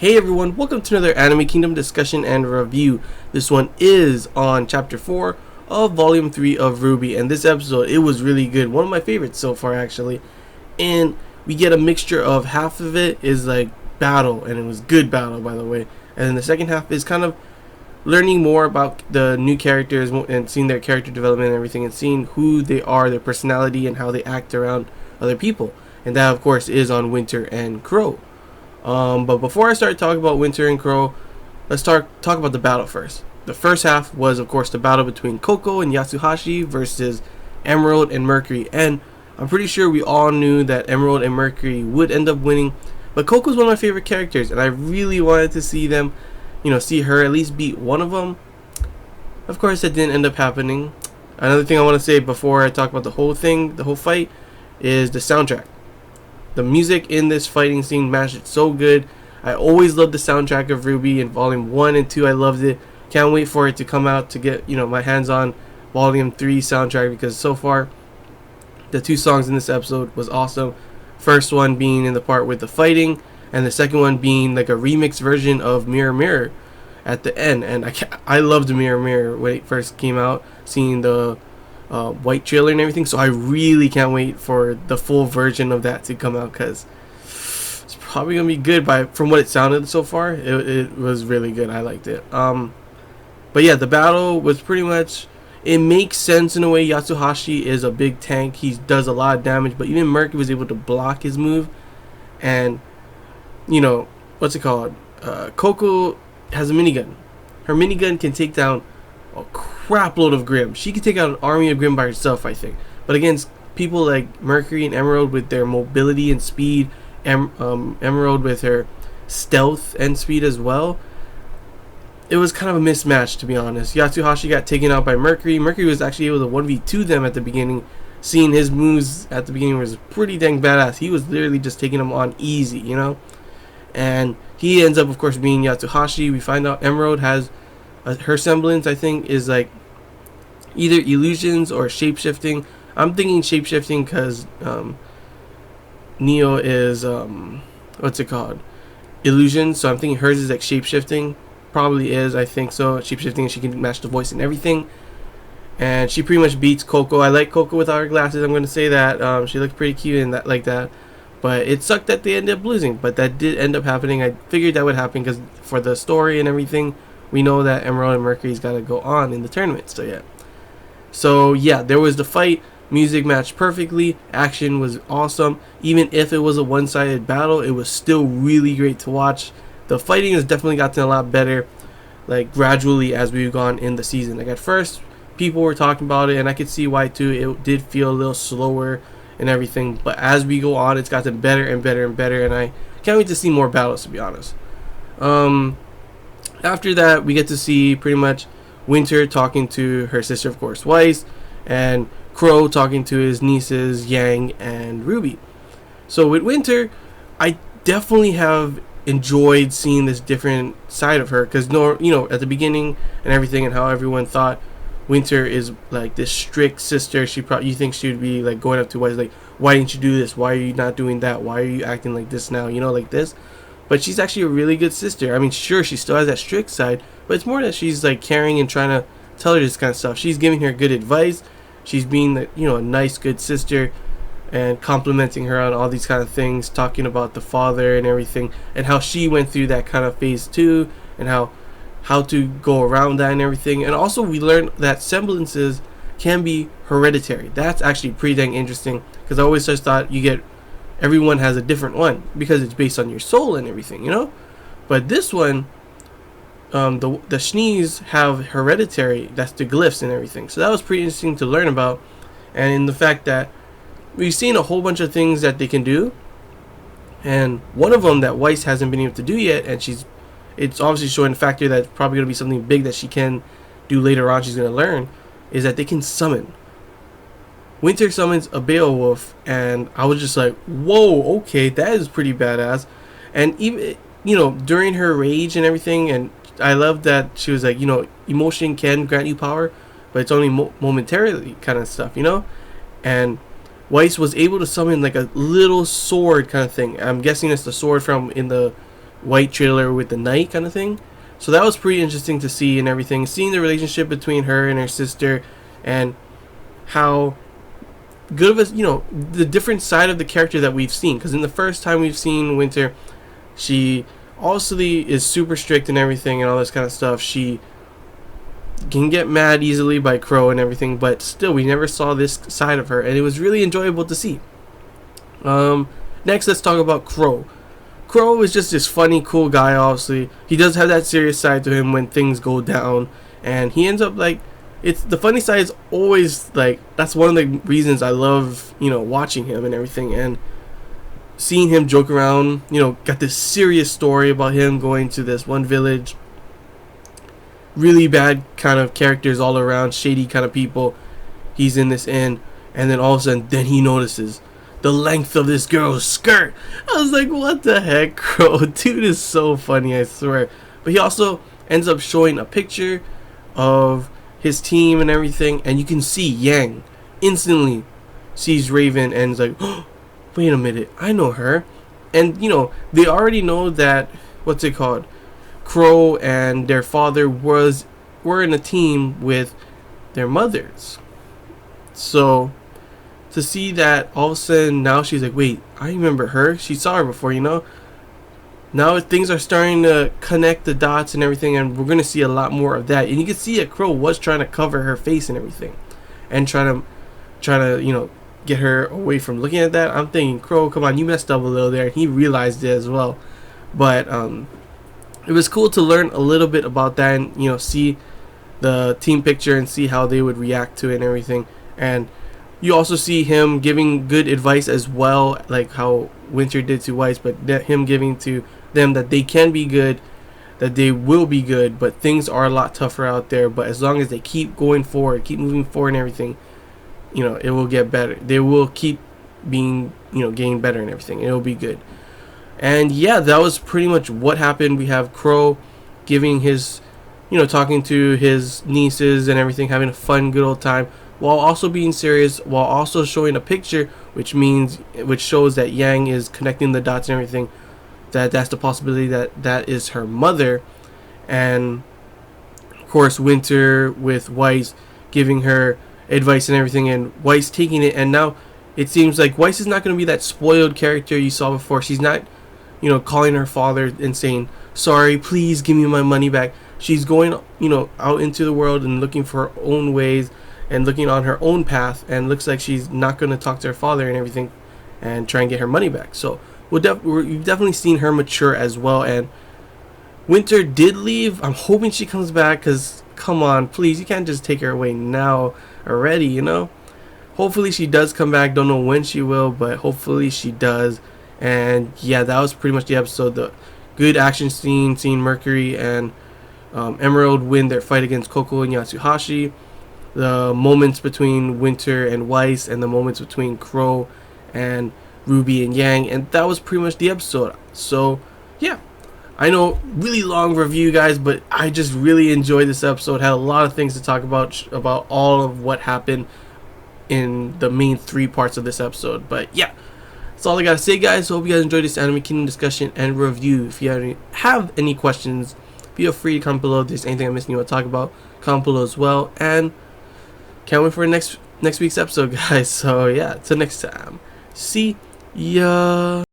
Hey everyone, welcome to another Anime Kingdom discussion and review. This one is on chapter 4 of volume 3 of RWBY, and this episode, it was really good. One of my favorites so far actually. And we get a mixture of half of it is like battle, and it was good battle by the way. And then the second half is kind of learning more about the new characters and seeing their character development and everything, and seeing who they are, their personality, and how they act around other people. And that of course is on Winter and Crow. But before I start talking about Winter and Crow, let's talk about the battle first. The first half was, of course, the battle between Coco and Yatsuhashi versus Emerald and Mercury. And I'm pretty sure we all knew that Emerald and Mercury would end up winning. But Coco's one of my favorite characters, and I really wanted to see them, see her at least beat one of them. Of course, that didn't end up happening. Another thing I want to say before I talk about the whole fight, is the soundtrack. The music in this fighting scene matched it so good. I always loved the soundtrack of RWBY in volume 1 and 2. I loved it. Can't wait for it to come out to get, my hands on volume 3 soundtrack, because so far the 2 songs in this episode was awesome. First one being in the part with the fighting, and the second one being like a remix version of Mirror Mirror at the end. And I loved Mirror Mirror when it first came out, seeing the white trailer and everything, so I really can't wait for the full version of that to come out, because it's probably gonna be good. From what it sounded so far, it was really good. I liked it. But yeah, the battle was pretty much, it makes sense in a way. Yatsuhashi is a big tank, he does a lot of damage, but even Mercury was able to block his move. And what's it called, Coco has a minigun. Her minigun can take down a crap load of Grimm. She could take out an army of Grimm by herself, I think. But against people like Mercury and Emerald with their mobility and speed, Emerald with her stealth and speed as well, it was kind of a mismatch, to be honest. Yatsuhashi got taken out by Mercury. Mercury was actually able to 1v2 them at the beginning. Seeing his moves at the beginning was pretty dang badass. He was literally just taking them on easy, And he ends up, of course, being Yatsuhashi. We find out Emerald has her semblance, I think, is like either illusions or shapeshifting. I'm thinking shapeshifting because Neo is illusion, so I'm thinking hers is like shapeshifting. Probably is, I think so. Shapeshifting, she can match the voice and everything, and she pretty much beats Coco. I like Coco without her glasses, I'm going to say that. She looked pretty cute and that like that, but it sucked that they ended up losing, but that did end up happening. I figured that would happen because for the story and everything, we know that Emerald and Mercury's got to go on in the tournament. So yeah, there was the fight. Music matched perfectly. Action was awesome. Even if it was a one-sided battle, it was still really great to watch. The fighting has definitely gotten a lot better, like gradually as we've gone in the season. Like at first, people were talking about it, and I could see why too. It did feel a little slower and everything. But as we go on, it's gotten better and better and better, and I can't wait to see more battles, to be honest. After that, we get to see pretty much Winter talking to her sister, of course, Weiss, and Crow talking to his nieces, Yang and RWBY. So with Winter, I definitely have enjoyed seeing this different side of her, because at the beginning and everything, and how everyone thought Winter is like this strict sister. You think she would be like going up to Weiss like, why didn't you do this? Why are you not doing that? Why are you acting like this now? Like this. But she's actually a really good sister. I mean, sure, she still has that strict side, but it's more that she's like caring and trying to tell her this kind of stuff. She's giving her good advice. She's being, a nice, good sister, and complimenting her on all these kind of things, talking about the father and everything, and how she went through that kind of phase too, and how to go around that and everything. And also, we learned that semblances can be hereditary. That's actually pretty dang interesting, because I always just thought everyone has a different one because it's based on your soul and everything, But this one, the Shnees have hereditary, that's the glyphs and everything. So that was pretty interesting to learn about. And in the fact that we've seen a whole bunch of things that they can do, and one of them that Weiss hasn't been able to do yet, and it's obviously showing the factor that it's probably going to be something big that she can do later on, she's going to learn, is that they can summon. Winter summons a Beowulf, and I was just like, whoa, okay, that is pretty badass. And even, during her rage and everything, and I love that she was like, emotion can grant you power, but it's only momentarily kind of stuff, And Weiss was able to summon like a little sword kind of thing. I'm guessing it's the sword from in the white trailer with the night kind of thing. So that was pretty interesting to see and everything. Seeing the relationship between her and her sister, and how good of a, the different side of the character that we've seen. Because in the first time we've seen Winter, she obviously is super strict and everything and all this kind of stuff. She can get mad easily by Crow and everything, but still we never saw this side of her, and it was really enjoyable to see. Next, let's talk about Crow. Crow is just this funny, cool guy. Obviously, he does have that serious side to him when things go down, and he ends up like, it's the funny side is always like, that's one of the reasons I love watching him and everything, and seeing him joke around. Got this serious story about him going to this one village, really bad kind of characters all around, shady kind of people. He's in this inn, and then all of a sudden, then he notices the length of this girl's skirt. I was like, what the heck, Crow? Dude is so funny, I swear. But he also ends up showing a picture of his team and everything, and you can see Yang instantly sees Raven and is like, oh, wait a minute, I know her. And they already know that, what's it called, Crow and their father were in a team with their mothers. So to see that all of a sudden now she's like, wait, I remember her. She saw her before, Now things are starting to connect the dots and everything, and we're gonna see a lot more of that. And you can see that Crow was trying to cover her face and everything, and trying to get her away from looking at that. I'm thinking, Crow, come on, you messed up a little there, and he realized it as well. But it was cool to learn a little bit about that, and see the team picture and see how they would react to it and everything. And you also see him giving good advice as well, like how Winter did to Weiss, but him giving to them that they can be good, that they will be good, but things are a lot tougher out there. But as long as they keep going forward, keep moving forward and everything, it will get better. They will keep being, getting better and everything. It will be good. And yeah, that was pretty much what happened. We have Crow giving his, talking to his nieces and everything, having a fun, good old time, while also being serious, while also showing a picture, which shows that Yang is connecting the dots and everything, that's the possibility that is her mother. And of course Winter with Weiss giving her advice and everything, and Weiss taking it. And now it seems like Weiss is not going to be that spoiled character you saw before. She's not calling her father and saying, sorry, please give me my money back. She's going out into the world and looking for her own ways and looking on her own path, and looks like she's not going to talk to her father and everything and try and get her money back. So we've definitely seen her mature as well. And Winter did leave. I'm hoping she comes back, because come on, please, you can't just take her away now already, Hopefully she does come back. Don't know when she will, but hopefully she does. And yeah, that was pretty much the episode. The good action scene, seeing Mercury and Emerald win their fight against Coco and Yatsuhashi. The moments between Winter and Weiss, and the moments between Crow and RWBY and Yang, and that was pretty much the episode. So yeah, I know, really long review, guys, but I just really enjoyed this episode. Had a lot of things to talk about all of what happened in the main 3 parts of this episode. But yeah, that's all I gotta say, guys. So hope you guys enjoyed this Anime Kingdom discussion and review. If you have any questions, feel free to comment below. If there's anything I'm missing you want to talk about, comment below as well. And can't wait for next week's episode, guys. So yeah, till next time. See ya.